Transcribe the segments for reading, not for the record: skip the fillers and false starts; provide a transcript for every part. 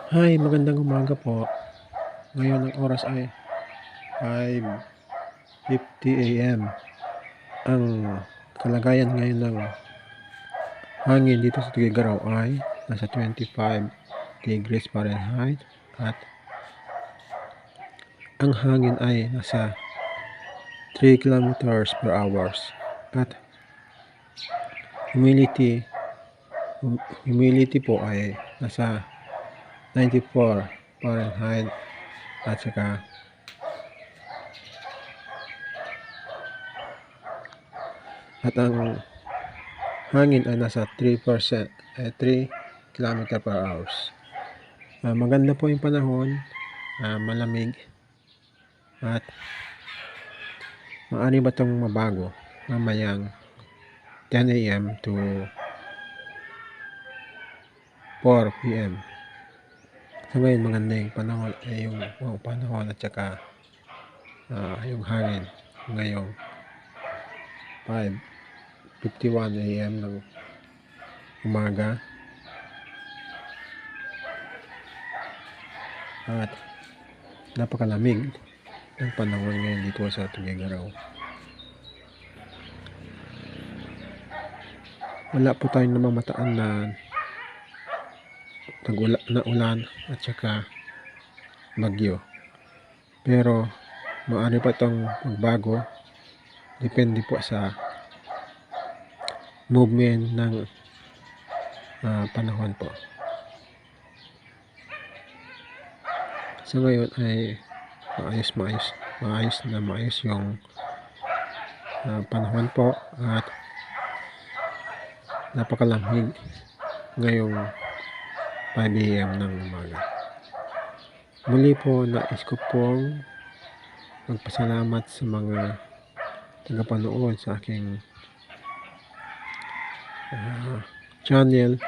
Hi, magandang umaga po. Ngayon ang oras ay 5:50 AM. Ang kalagayan ngayon ng hangin dito sa Tuguegarao ay nasa 25 degrees Fahrenheit at ang hangin ay nasa 3 kilometers per hours at humidity po ay nasa 94 Fahrenheit at saka ang hangin ay nasa 3%, 3 kilometer per hours. Maganda po yung panahon, malamig at maaari ba itong mabago mamayang 10 AM to 4 PM. So ngayon maganda yung panahon, yung panahon at saka yung hangin ngayong 5:51 AM ng umaga at napakalamig ng panahon ngayon dito sa Tuguegarao. Wala po tayong namamataan na ulan at saka bagyo, pero maaari pa itong magbago depende po sa movement ng panahon po. So ngayon ay maayos yung panahon po at napakalamig ngayong 5 AM ng umaga. Muli po nais ko pong magpasalamat sa mga tagapanood sa aking channel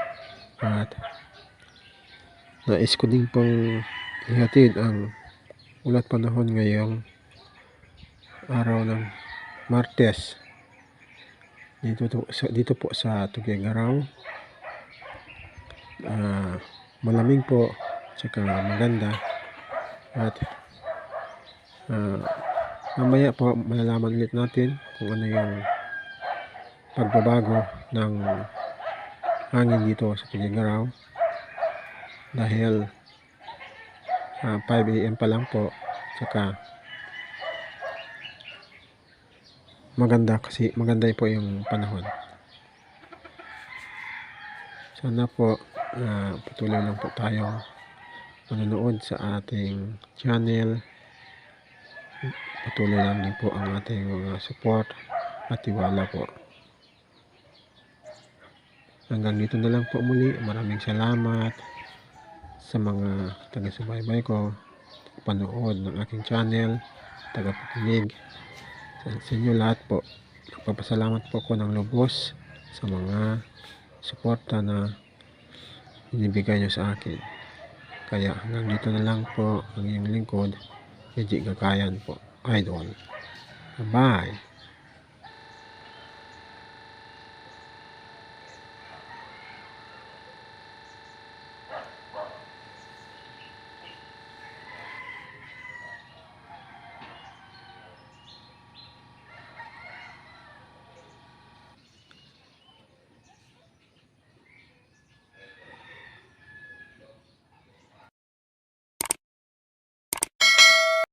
at nais ko din pong ihatid ang ulat panahon ngayong araw ng Martes dito po sa Tuguegarao. Malamig po tsaka maganda at mamaya po malalaman ulit natin kung ano yung pagbabago ng hangin dito sa Tuguegarao dahil 5 AM pa lang po tsaka maganda po yung panahon. Sana po patuloy lang po tayong manonood sa ating channel. Patuloy lang din po ang ating mga support at tiwala po. Hanggang dito na lang po muli. Maraming salamat sa mga taga-subaybay ko, panood ng aking channel, tagapakinig. Sa inyo lahat po, nagpapasalamat po ko ng lubos sa mga suporta na binibigay nyo sa akin. Kaya hanggang dito na lang po ang inyong lingkod, Eji Gakayan po, Idol. Bye!